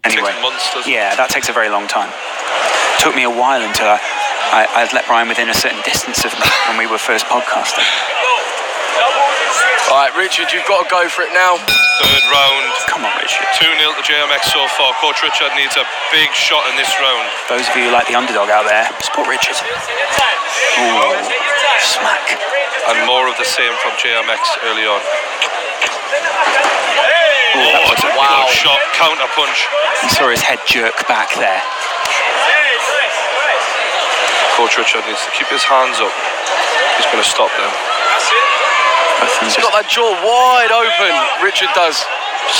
anyway. Takes months, doesn't it? Yeah, that takes a very long time. Took me a while until I'd let Brian within a certain distance of me when we were first podcasting. All right, Richard, you've got to go for it now. Third round. Come on, Richard. 2-0 to JMX so far. Coach Richard needs a big shot in this round. Those of you who like the underdog out there, support Richard. Ooh, smack. And more of the same from JMX early on. Ooh, it's a good shot. Counter punch. You saw his head jerk back there. Coach Richard needs to keep his hands up. He's going to stop them. He's got that jaw wide open, Richard does.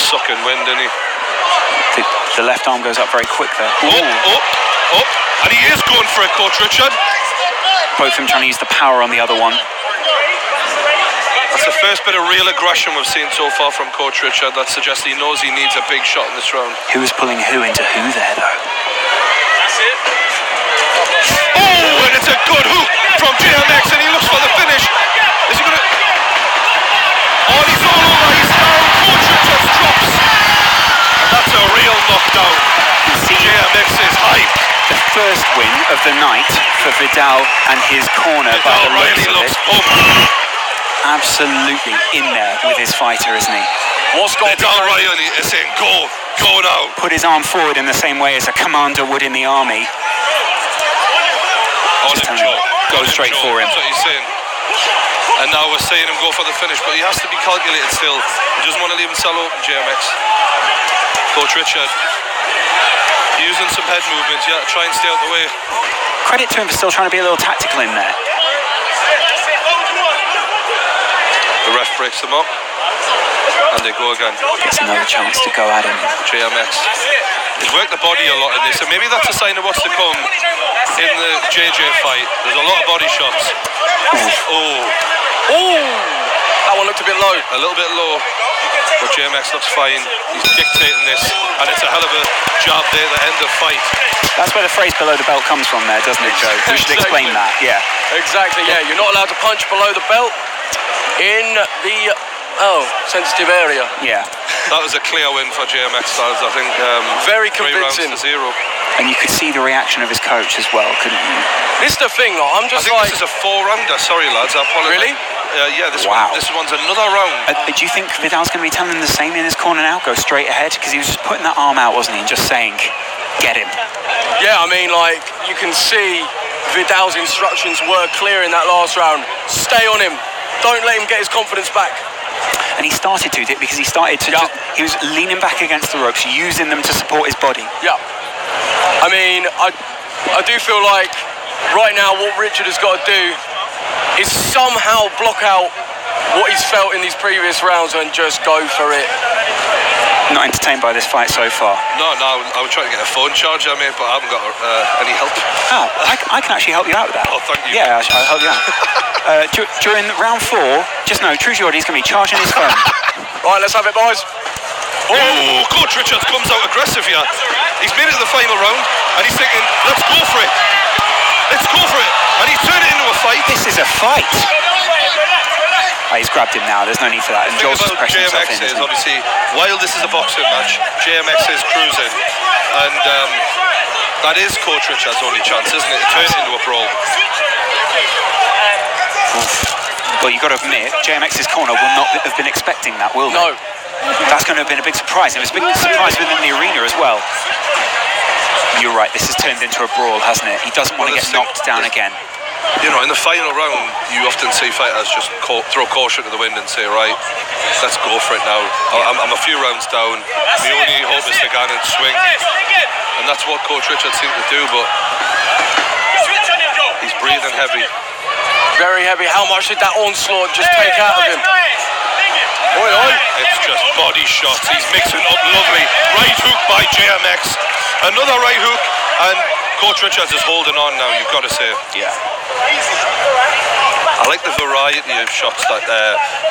Sucking wind, isn't he? The left arm goes up very quick there. Up. And he is going for it, Coach Richard. Both of them trying to use the power on the other one. That's the first bit of real aggression we've seen so far from Coach Richard. That suggests he knows he needs a big shot in this round. Who is pulling who into who there, though? That's it. Oh, and it's a good hook from JMX, and he looks for the finish. Is he going to... Oh, he's all over, he's down. Coach Richard drops. And that's a real knockdown. You see JMX is hype. the first win of the night for Vidal and his corner by the looks of it. Absolutely in there with his fighter, isn't he? What's got Vidal Riley is saying, go now. Put his arm forward in the same way as a commander would in the army. Go straight for him. That's what he's saying. And now we're seeing him go for the finish, but he has to be calculated still. He doesn't want to leave himself open, JMX. Coach Richard using some head movements, yeah, try and stay out the way. Credit to him for still trying to be a little tactical in there. The ref breaks them up, and they go again. Gets another chance to go at him. JMX. He's worked the body a lot in this, and maybe that's a sign of what's to come in the JJ fight. There's a lot of body shots. Oh, that one looked a bit low. A little bit low, but JMX looks fine. He's dictating this, and it's a hell of a job there at the end of fight. That's where the phrase below the belt comes from there, doesn't it, Joe? We should explain that, yeah. Exactly, yeah. You're not allowed to punch below the belt in the sensitive area. Yeah. That was a clear win for JMX Styles, I think. Very 3 rounds convincing. to 0. And you could see the reaction of his coach as well, couldn't you? This is the thing, though. I'm just I think this is a 4-rounder. Sorry, lads. I apologize. Really? Yeah, this one's another round. Do you think Vidal's going to be telling him the same in his corner now? Go straight ahead? Because he was just putting that arm out, wasn't he? And just saying, get him. Yeah, I mean, like, you can see Vidal's instructions were clear in that last round. Stay on him. Don't let him get his confidence back. And he started to, because he started to he was leaning back against the ropes, using them to support his body. Yeah. I mean, I do feel like right now what Richard has got to do is somehow block out what he's felt in these previous rounds and just go for it. Not entertained by this fight so far. No, I was trying to get a phone charger, mate, but I haven't got any help. Oh, I can actually help you out with that. Oh, thank you. Yeah, I'll help you out. During round 4, just know, True Geordie's going to be charging his phone. Right, let's have it, boys. Oh, Coach Richards comes out aggressive here. He's made it to the final round, and he's thinking, let's go for it. Let's go for it. And he's turned it into a fight. This is a fight. He's grabbed him now. There's no need for that. And Joel's just pressing himself in. JMX is obviously, while this is a boxing match, JMX is cruising. And that is Coach Richards' only chance, isn't it? It turns into a brawl. Well, you've got to admit, JMX's corner will not have been expecting that, will they? No. That's going to have been a big surprise. It was a big surprise within the arena as well. You're right, this has turned into a brawl, hasn't it? He doesn't want to get knocked down again. You know, in the final round, you often see fighters just throw caution to the wind and say, right, let's go for it now. I'm a few rounds down. The only hope is to go and swing. And that's what Coach Richards seemed to do, but he's breathing heavy. Very heavy. How much did that onslaught just take out of him? Oi, oi. It's just body shots. He's mixing up lovely. Right hook by JMX. Another right hook, and Coach Richards is holding on now, you've got to say. Yeah. I like the variety of shots that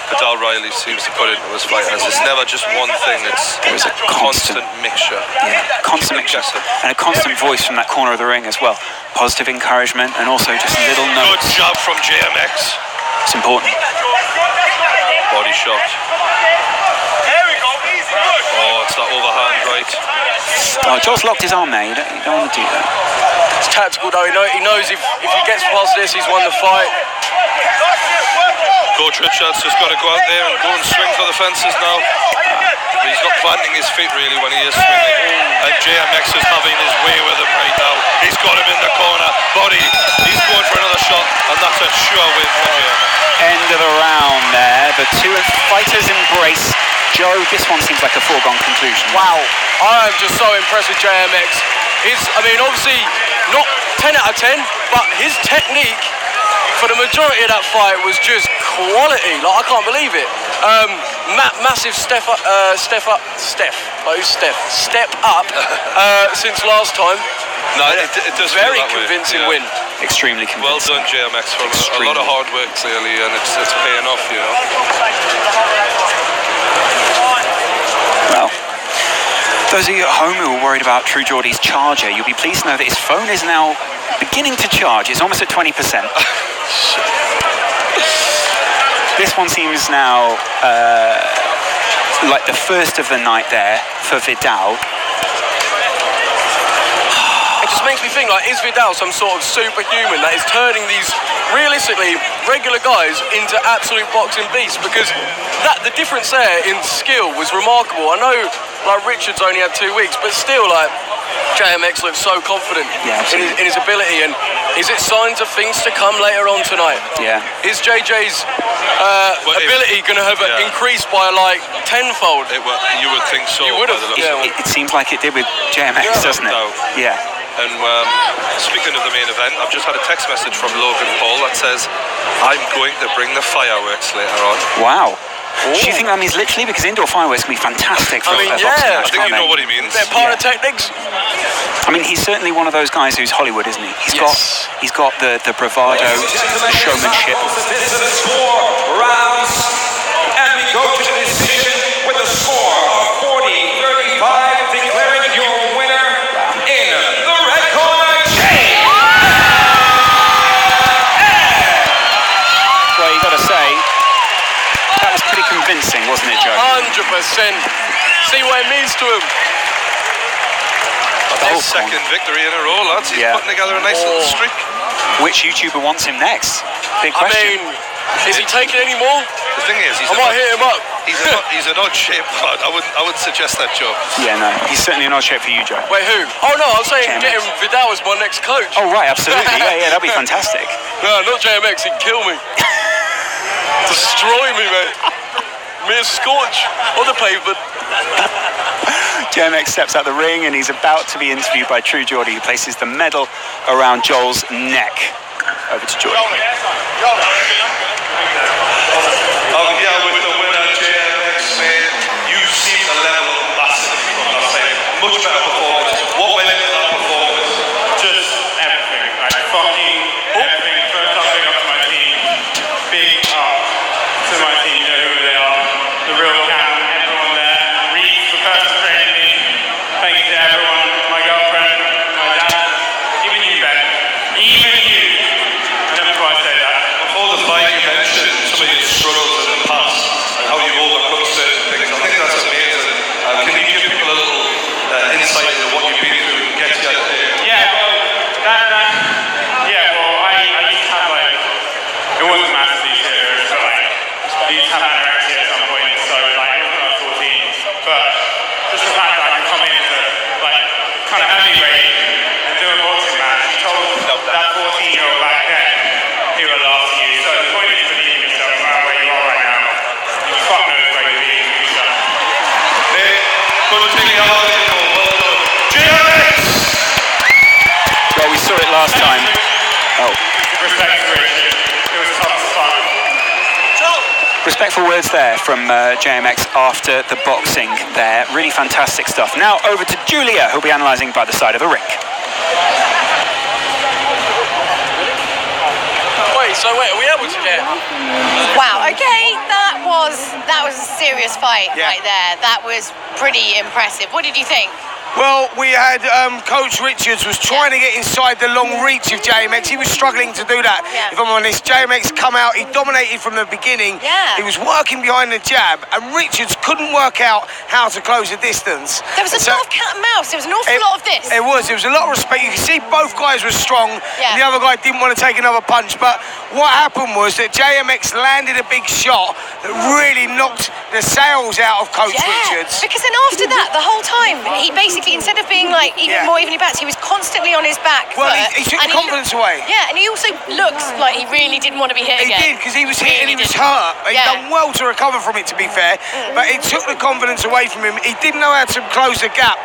Vidal Riley seems to put into his fighters. It's never just one thing, it's a constant mixture. Yeah, constant mixture. And a constant voice from that corner of the ring as well. Positive encouragement and also just little notes. Good job from JMX. It's important. Body shot. Oh, it's that overhand right. Oh, Oh, Joel's locked his arm there. You don't want to do that. It's tactical though. He knows if he gets past this, he's won the fight. Coach Richards just got to go out there and go and swing for the fences now. He's not planting his feet really when he is swinging. And JMX is having his way with him right now. He's got him in the corner. Body. He's going for another shot, and that's a sure win for JMX. End of the round there. The two fighters embrace. Joe, this one seems like a foregone conclusion. Wow. I am just so impressed with JMX. Obviously not 10 out of 10, but his technique for the majority of that fight was just quality. Like, I can't believe it. Massive step up since last time. No, it does very feel that convincing way. win. Extremely convincing. Well done, JMX, for a lot of hard work clearly, and it's paying off, you know. Well, those of you at home who are worried about True Geordie's charger, you'll be pleased to know that his phone is now beginning to charge. It's almost at 20%. This one seems now like the first of the night there for Vidal. It just makes me think, like, is Vidal some sort of superhuman that is turning these realistically regular guys into absolute boxing beasts? Because the difference there in skill was remarkable. I know, like, Richards only had 2 weeks, but still, like, JMX looks so confident in his ability. And is it signs of things to come later on tonight? Yeah. Is JJ's ability going to have increased by like tenfold? You would think so. You would have. It seems like it did with JMX, doesn't it? Yeah. And speaking of the main event, I've just had a text message from Logan Paul that says, "I'm going to bring the fireworks later on." Wow. Do you think that means literally? Because indoor fireworks can be fantastic for a boxing match. I think you know what he means. They're pyrotechnics. I mean, he's certainly one of those guys who's Hollywood, isn't he? He's got the bravado, the showmanship. This is 4 rounds, and we go to the decision with a score of 40-35, declaring your winner in the red corner, Jay. Well, you got to say, that was pretty convincing, wasn't it, Joe? 100%. See what it means to him. His second victory in a row, lads. He's putting together a nice little streak. Which YouTuber wants him next? Big question. I mean, is he taking any more? The thing is, I might hit him up. He's an odd shape lad. I would suggest that, Joe. Yeah, no, he's certainly an odd shape for you, Joe. Wait, who? Oh no, I was saying getting Vidal as my next coach. Oh right, absolutely. Yeah, that'd be fantastic. No, not JMX. He'd kill me. Destroy me, mate. Me a scorch on the pavement. JMX steps out the ring and he's about to be interviewed by True Geordie, who places the medal around Joel's neck. Over to Geordie. I'm here with the winner, JMX, man. You've seen the level massively from that fight. Much better performance. What went into that performance? Just everything. Like fucking everything. First off, big up to my team. Big up to my team. You know who they are. The real camp. Everyone there. Reed for personal training me. Thank you to everyone. My girlfriend. My dad. Even you, Ben. Even you. I never quite say that. Before the fight, you mentioned some of your struggles in the past and how you've overcome certain things. I think that's amazing. Can you give people a little insight into what you've been through and get you out there? Yeah, well, I used to have, like, it wasn't massively serious, but, like, I used to have anorexia at some point, so, like, it was when I was 14, but just the fact that I could come in as a, like, kind of heavyweight and do a boxing match, you told that 14-year-old back then, he would laugh at you, so the point is to believe in yourself, no matter where you are right now, fuck knows where you believe in yourself. Well, we saw it last time. Oh. Respect to Rich. It was tough as fuck. Respectful words there from JMX after the boxing there. Really fantastic stuff. Now over to Julia, who'll be analysing by the side of the ring. Wait, are we able to get? Wow, okay, that was a serious fight right there. That was pretty impressive. What did you think? Well, we had Coach Richards was trying to get inside the long reach of JMX. He was struggling to do that, if I'm honest. JMX come out, he dominated from the beginning. Yeah. He was working behind the jab, and Richards couldn't work out how to close the distance. There was a lot of cat and mouse. There was an awful lot of this. It was a lot of respect. You can see both guys were strong, Yeah. and the other guy didn't want to take another punch. But what happened was that JMX landed a big shot that really knocked the sails out of Coach Richards. Because then after that, the whole time, he basically, instead of being like even more evenly balanced, he was constantly on his back. Well, foot, he took and the confidence away. Yeah, and he also looks like he really didn't want to be hit He again. did, because he was hit and he was did. hurt. He Yeah. done well to recover from it, to be fair, but it took the confidence away from him. He didn't know how to close the gap.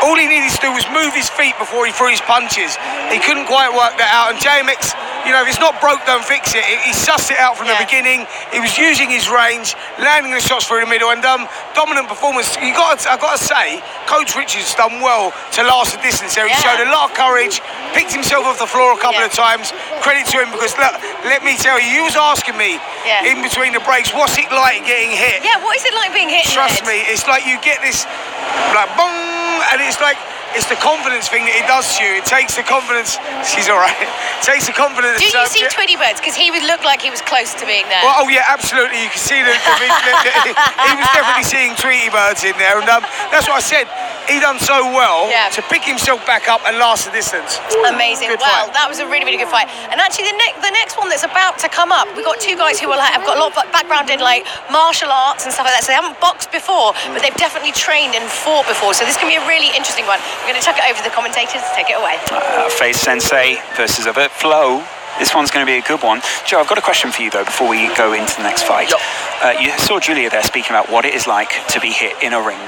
All he needed to do was move his feet before he threw his punches. He couldn't quite work that out, and JMX, you know, if it's not broke, don't fix it. He sussed it out from the beginning. He was using his range, landing the shots through the middle, and dominant performance. I got to say, Coach Richards done well to last the distance there. He showed a lot of courage, picked himself off the floor a couple of times. Credit to him, because look, let me tell you, he was asking me in between the breaks, what's it like getting hit? Yeah, what is it like being hit? Trust me, it's like you get this, like, bong, and it's like, it's the confidence thing that it does to you. It takes the confidence. She's all right. It takes the confidence. Do you see Tweety Birds? Because he would look like he was close to being there. Well, oh yeah, absolutely. You can see he was definitely seeing Tweety Birds in there, and that's what I said. He done so well to pick himself back up and last the distance. Amazing. Good Well, fight. that was a really, really good fight. And actually, the next one that's about to come up, we've got two guys who are like, have got a lot of background in like martial arts and stuff like that. So they haven't boxed before, but they've definitely trained and fought before. So this can be a really interesting one. We're going to chuck it over to the commentators. Take it away. Face Sensei versus Overt Flow. This one's going to be a good one. Joe, I've got a question for you, though, before we go into the next fight. You saw Julia there speaking about what it is like to be hit in a ring.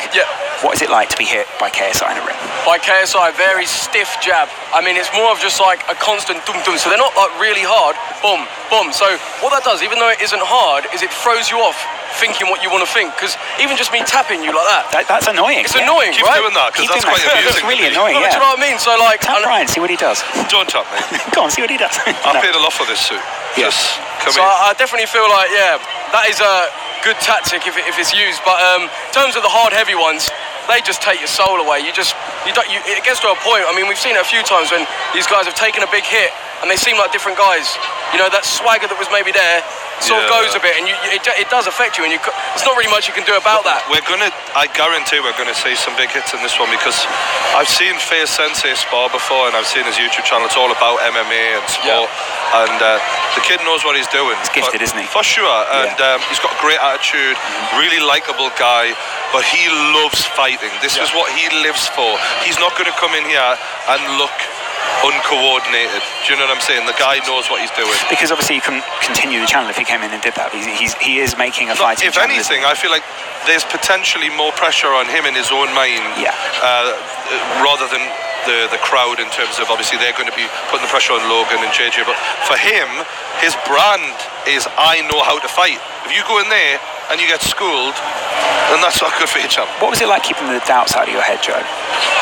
What is it like to be hit by KSI in a ring? By KSI, very stiff jab. I mean, it's more of just like a constant dum-dum. So they're not like really hard. Boom, boom. So what that does, even though it isn't hard, is it throws you off thinking what you want to think. Because even just me tapping you like that. That's annoying. It's annoying, Keep right? doing that, because Keep that's doing quite that. amusing. It's really annoying, Do you know what I mean? So like... Tap Brian, see what he does. Don't tap me. Go on, see what he does. I paid a lot for this suit. Just come So in. I definitely feel like, that is a good tactic if it's used. But in terms of the hard, heavy ones, they just take your soul away. It gets to a point. I mean, we've seen it a few times when these guys have taken a big hit and they seem like different guys. You know, that swagger that was maybe there sort of goes a bit, and it does affect you, and there's not really much you can do about that. I guarantee we're gonna see some big hits in this one, because I've seen Face Sensei spar before, and I've seen his YouTube channel. It's all about MMA and sport, and the kid knows what he's doing. He's gifted, isn't he? For sure, and he's got a great attitude, really likable guy, but he loves fighting. This is what he lives for. He's not gonna come in here and look uncoordinated. Do you know what I'm saying? The guy knows what he's doing. Because obviously you couldn't continue the channel if he came in and did that. He is making a fight. If anything, I feel like there's potentially more pressure on him in his own mind, rather than the crowd, in terms of, obviously they're going to be putting the pressure on Logan and JJ, but for him, his brand is, I know how to fight. If you go in there and you get schooled, then that's not good for your champ. What was it like keeping the doubts out of your head, Joe?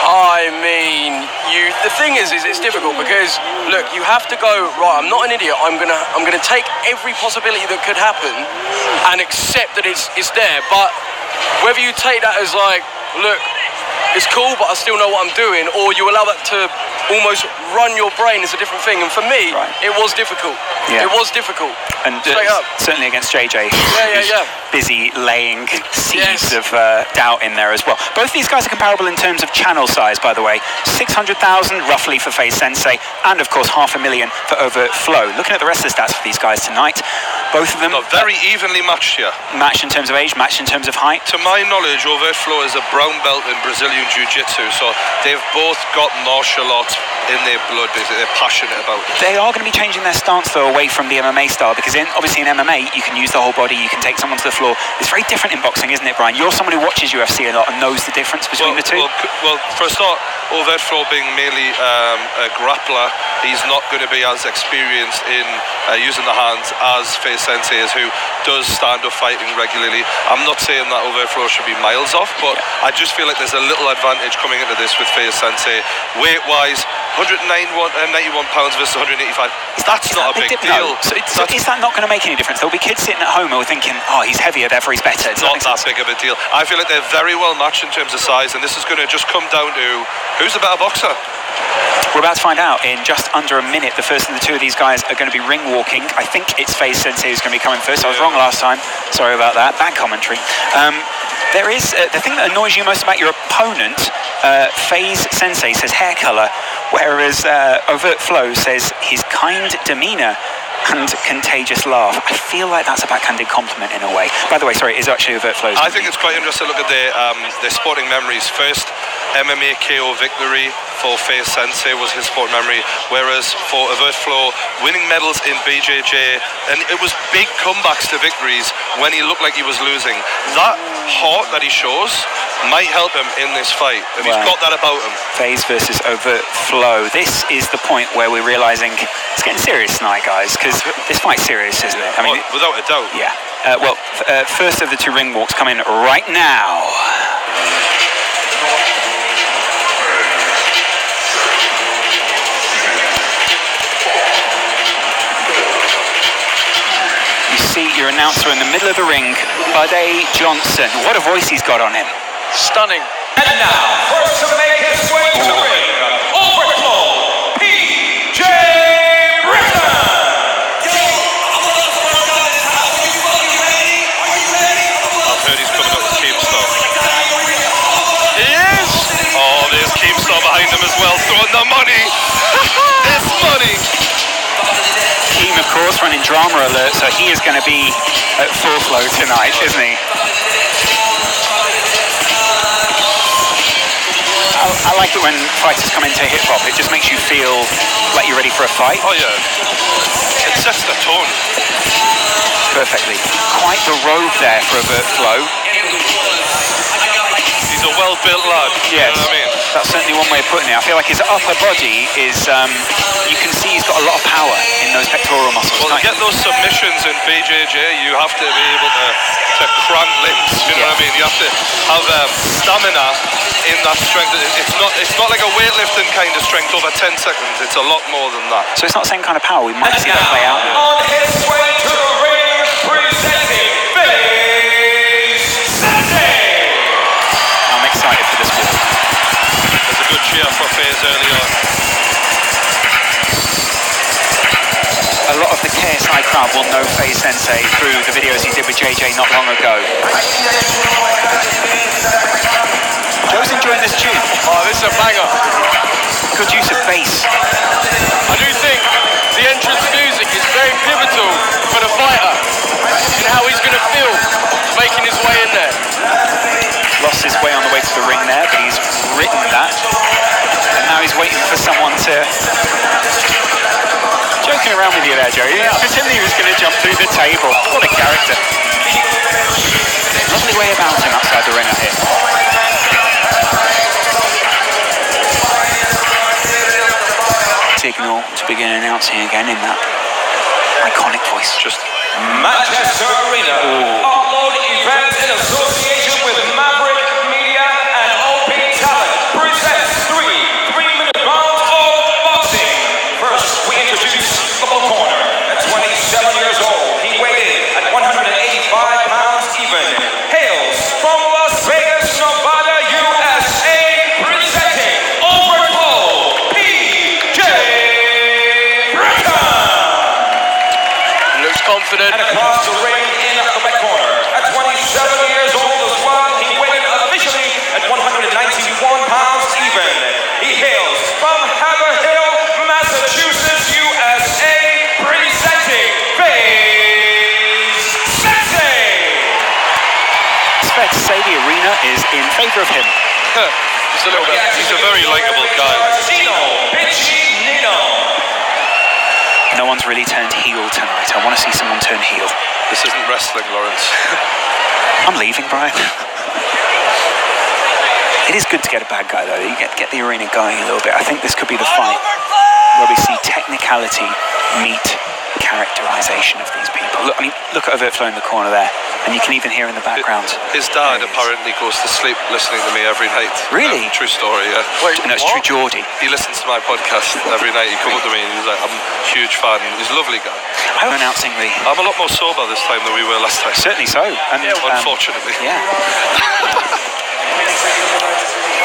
I mean, the thing is it's difficult, because look, you have to go, right, I'm not an idiot, I'm gonna take every possibility that could happen and accept that it's there. But whether you take that as like, look, it's cool, but I still know what I'm doing, or you allow that to almost run your brain is a different thing. And for me, it was difficult. It was difficult. And straight up. Certainly against JJ, who's busy laying seeds of doubt in there as well. Both these guys are comparable in terms of channel size, by the way. 600,000 roughly for Face Sensei, and of course 500,000 for Overt Flow. Looking at the rest of the stats for these guys tonight, both of them very evenly matched here. Matched in terms of age, matched in terms of height. To my knowledge, Overt Flow is a brown belt in Brazilian Jiu-Jitsu, so they've both got martial arts in their blood. They're passionate about it. They are going to be changing their stance, though, away from the MMA style, because obviously in MMA you can use the whole body, you can take someone to the floor. It's very different in boxing, isn't it, Brian? You're someone who watches UFC a lot and knows the difference between the two. Well, for a start, Overt Flow being mainly a grappler, he's not going to be as experienced in using the hands as Face Sensei is, who does stand-up fighting regularly. I'm not saying that Overt Flow should be miles off, but I just feel like there's a little advantage coming into this with Faye Sensei. Weight-wise, 191 pounds versus 185. That's not a big deal. So is that not going to make any difference? There'll be kids sitting at home who are thinking, oh, he's heavier, therefore he's better. It's not that big of a deal. I feel like they're very well matched in terms of size, and this is going to just come down to who's the better boxer. We're about to find out in just under a minute. The first of the two of these guys are going to be ring walking. I think it's FaZe Sensei who's going to be coming first. I was wrong last time. Sorry about that. Bad commentary. There is the thing that annoys you most about your opponent. FaZe Sensei says hair color, whereas Overt Flow says his kind demeanor and contagious laugh. I feel like that's a backhanded compliment in a way. By the way, sorry, it is actually Overt Flow's. I think it's quite interesting to look at their sporting memories. First MMA KO victory for FaZe Sensei was his sport memory, whereas for Overt Flow, winning medals in BJJ, and it was big comebacks to victories when he looked like he was losing. That heart that he shows might help him in this fight, and he's got that about him. FaZe versus Overt Flow. This is the point where we're realising it's getting serious tonight, guys, because this fight's serious, isn't it? I mean, without a doubt. Yeah. First of the two ring walks coming right now. You see your announcer in the middle of the ring, Buddy Johnson. What a voice he's got on him. Stunning. And now, first to make his way to the ring, Overt Flow, PJ Richter. I've heard he's coming up with Keemstar. He is! Oh, there's Keemstar behind him as well, throwing the money. It's money. Keem, of course, running drama alert, so he is going to be at full flow tonight, isn't he? I like it when fighters come into hip-hop. It just makes you feel like you're ready for a fight. Oh, yeah. It sets the tone. Perfectly. Quite the robe there for Overt Flow. He's a well-built lad. Yes. You know what I mean? That's certainly one way of putting it. I feel like his upper body is, you can see he's got a lot of power in those pectoral muscles. Well, to get those submissions in BJJ, you have to be able to crank limbs, you know what I mean? You have to have stamina in that strength. It's not like a weightlifting kind of strength over 10 seconds. It's a lot more than that. So it's not the same kind of power. We might see that play out now. On his way to the ring, presenting FaZe Sensei. I'm excited for this war. There's a good cheer for FaZe early on. A lot of the KSI crowd will know FaZe Sensei through the videos he did with JJ not long ago. Joe's enjoying this tune. Oh, this is a banger. Good use of bass. I do think the entrance music is very pivotal for the fighter in how he's going to feel making his way in there. Lost his way on the way to the ring there, but he's written that. And now he's waiting for someone to... Joking around with you there, Joe. Yeah. Pretending he was going to jump through the table. What a character. Lovely way about him outside the ring out here. Signal to begin announcing again in that iconic voice. Just Manchester Arena. Upload event in association with Maverick Media and OP Talent presents 3 3-minute rounds of boxing. First, we introduce the Bull Corner. At 27 years old, he weighed in at 185 pounds even. Hails from Las Vegas, Nevada, USA, presenting Overt Flow, PJ Richter. Looks confident. And across the ring in the red corner, at 27 years old as well, he weighed in officially at 191 pounds even. He hails from Haverhill, Massachusetts, USA, presenting FaZe Sensei. It's fair to say the arena is in favour of him. Just a little bit. He's a very likeable guy. No one's really turned heel tonight. I want to see someone turn heel. This isn't wrestling, Lawrence. I'm leaving, Brian. It is good to get a bad guy, though. You get the arena going a little bit. I think this could be the fight where we see technicality meet characterization of these people. Look, I mean, look at Overt Flow in the corner there. And you can even hear in the background. His dad apparently goes to sleep listening to me every night. Really? True story, yeah. Wait, No, it's true, Geordie. He listens to my podcast every night. He come up to me and he's like, I'm a huge fan. He's a lovely guy. I'm announcing the... I'm a lot more sober this time than we were last time. Certainly so. And, Unfortunately. Yeah.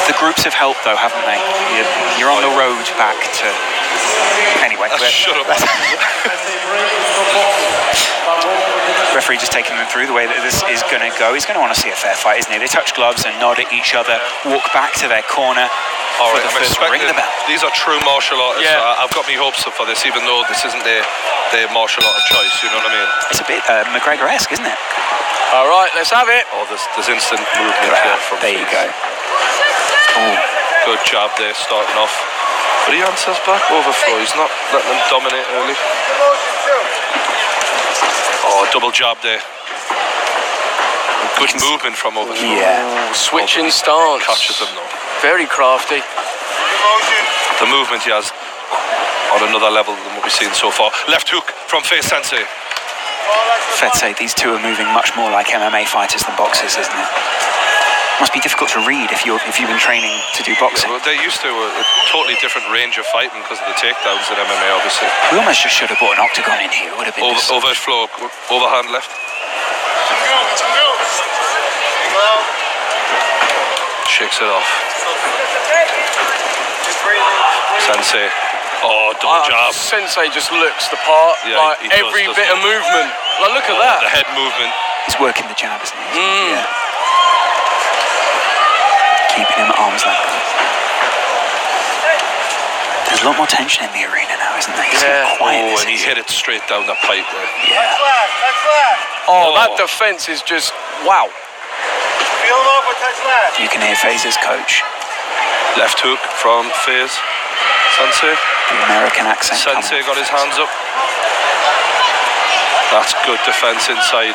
The groups have helped, though, haven't they? You're on the road back to... Anyway. Shut up. Referee just taking them through the way that this is going to go. He's going to want to see a fair fight, isn't he? They touch gloves and nod at each other, walk back to their corner. All right, for the I'm first ring expecting the bell. these are true martial artists. Yeah. I've got my hopes up for this, even though this isn't their martial art of choice. You know what I mean? It's a bit McGregor-esque, isn't it? All right, let's have it. Oh, there's instant movement there from. There you go. Oh. Good jab there, starting off. But he answers back overflow. He's not letting them dominate early. Oh, double jab there. Good movement from overflow. Yeah. Switching stance. Catches him though. Very crafty. The movement he has on another level than what we've seen so far. Left hook from Face Sensei. Fair to say, these two are moving much more like MMA fighters than boxers, isn't it? Must be difficult to read if you've been training to do boxing. Well, they're used to a totally different range of fighting because of the takedowns in MMA, obviously. We almost just should have brought an octagon in here. It would have been just... Overt flow, overhand left. Shakes it off. Sensei. Oh, double jab. Sensei just looks the part. Yeah, like he does, every doesn't bit he? of movement. Like, look at that. The head movement. He's working the jab, isn't he? Yeah. Keeping him at arm's length. There's a lot more tension in the arena now, isn't there? Yeah. Quiet, And he hit it straight down the pipe there. Yeah. Oh, that defense is just wow. You can hear FaZe's coach. Left hook from FaZe. Sensei. The American accent. Sensei got his hands up. That's good defense inside.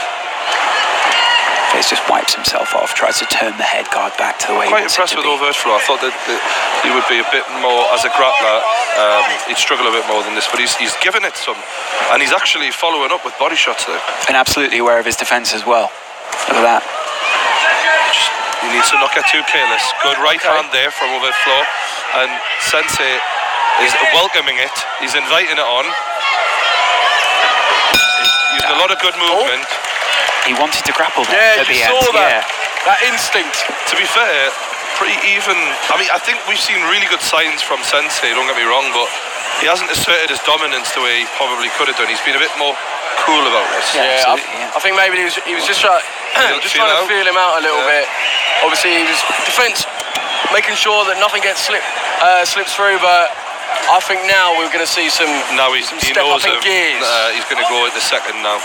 FaZe just wipes himself off, tries to turn the head guard back to the way Quite he wants it impressed to with be. overt flow. I thought that he would be a bit more, as a grappler, he'd struggle a bit more than this, but he's given it some. And he's actually following up with body shots there. And absolutely aware of his defence as well. Look at that. He needs to not get too careless. Good right hand there from overt flow. And Sensei is welcoming it. He's inviting it on. He's using a lot of good movement. He wanted to grapple them Yeah, at the you end. saw that. Yeah. That instinct. To be fair, pretty even. I mean, I think we've seen really good signs from Sensei, don't get me wrong, but he hasn't asserted his dominance the way he probably could have done. He's been a bit more cool about this. Yeah, I, absolutely, yeah. I think maybe he was just trying to feel him out a little bit. Obviously, he was defence, making sure that nothing gets slips through, but I think now we're going to see some He step knows up in him. gears. He's going to go at the second now.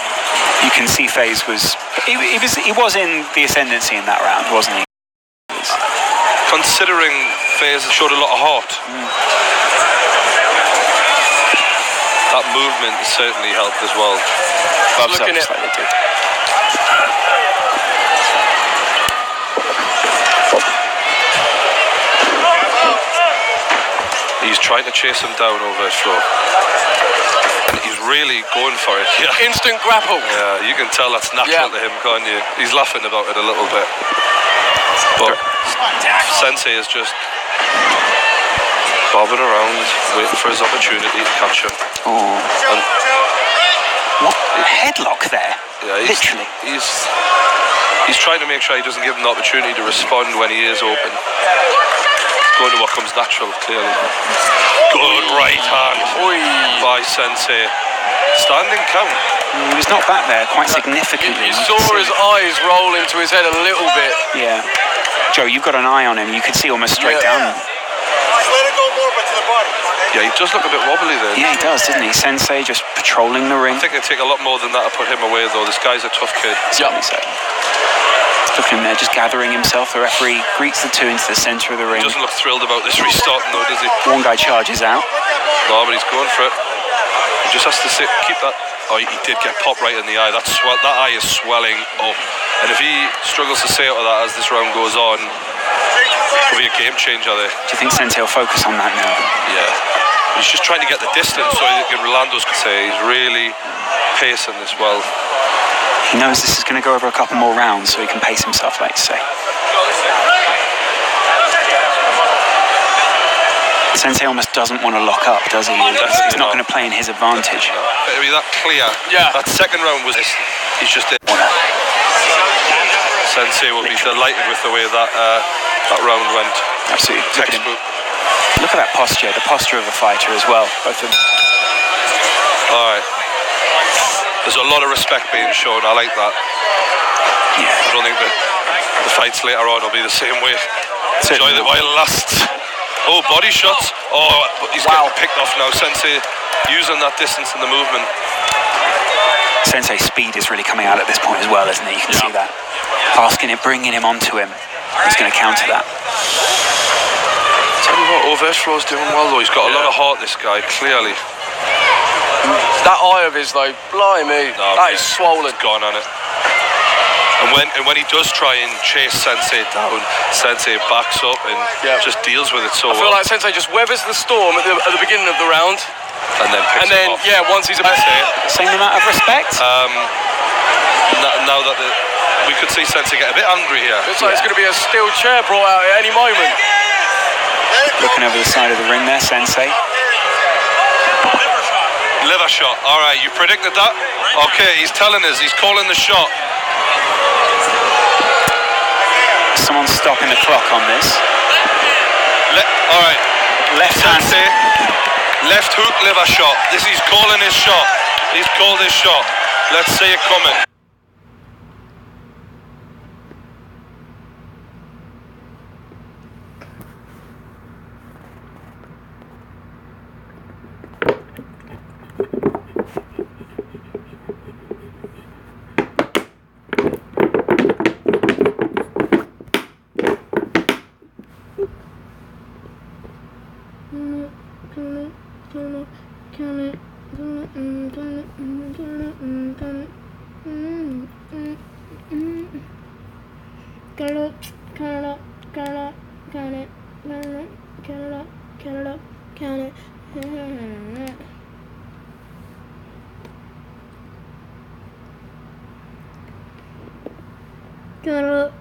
You can see FaZe was in the ascendancy in that round, wasn't he? Considering FaZe showed a lot of heart. That movement certainly helped as well. Looking at like they did. He's trying to chase him down over his floor. And he's really going for it. Yeah. instant grapple. Yeah, you can tell that's natural to him, can't you? He's laughing about it a little bit. But Sensei is just bobbing around, waiting for his opportunity to catch him. Oh. And What? Headlock there? yeah, Literally. He's trying to make sure he doesn't give him the opportunity to respond when he is open. Going to what comes natural, clearly. Good right hand by Sensei. Standing count. He was not back there quite significantly. You saw his eyes roll into his head a little bit. Yeah. Joe, you've got an eye on him. You could see almost straight down. Yeah, he does look a bit wobbly there. Yeah, he does, doesn't he? Sensei just patrolling the ring. I think it'd take a lot more than that to put him away, though. This guy's a tough kid. Certainly so. Look at him there, just gathering himself. The referee greets the two into the centre of the ring. He doesn't look thrilled about this restarting, though, does he? One guy charges out. No, but he's going for it. He just has to keep that. Oh, he did get popped right in the eye. That eye is swelling up. And if he struggles to stay out of that as this round goes on, it could be a game changer there. Do you think Sensei will focus on that now? Yeah. He's just trying to get the distance so that Rolando's could say he's really pacing this well. He knows this is going to go over a couple more rounds, so he can pace himself, like you say. Sensei almost doesn't want to lock up, does he? He's not going to play in his advantage. It'll be that clear. Yeah. That second round was... He's just in. Sensei will be delighted with the way that that round went. Absolutely. Textbook. Look at that posture, the posture of a fighter as well. Both of them. All right. There's a lot of respect being shown. I like that. Yeah. I don't think the fights later on will be the same way. Enjoy it while it lasts. Oh, body shots. Oh, he's getting picked off now. Sensei using that distance in the movement. Sensei's speed is really coming out at this point as well, isn't it? You can see that. Asking him, bringing him onto him. He's going to counter that. Tell you what, Overflow's doing well though. He's got a lot of heart, this guy, clearly. That eye of his though, blimey, that is swollen. He's gone on it. And when he does try and chase Sensei down, Sensei backs up and just deals with it so well. I feel like Sensei just weathers the storm at the beginning of the round. And then picks him off. Once he's about same amount of respect. Now that we could see Sensei get a bit angry here. Looks like it's going to be a steel chair brought out at any moment. Looking over the side of the ring there, Sensei. Liver shot. All right, you predicted that? Okay, he's telling us. He's calling the shot. Someone's stopping the clock on this. All right. Left hand. Sensei, left hook liver shot. He's calling his shot. He's called his shot. Let's see it coming. Count it up.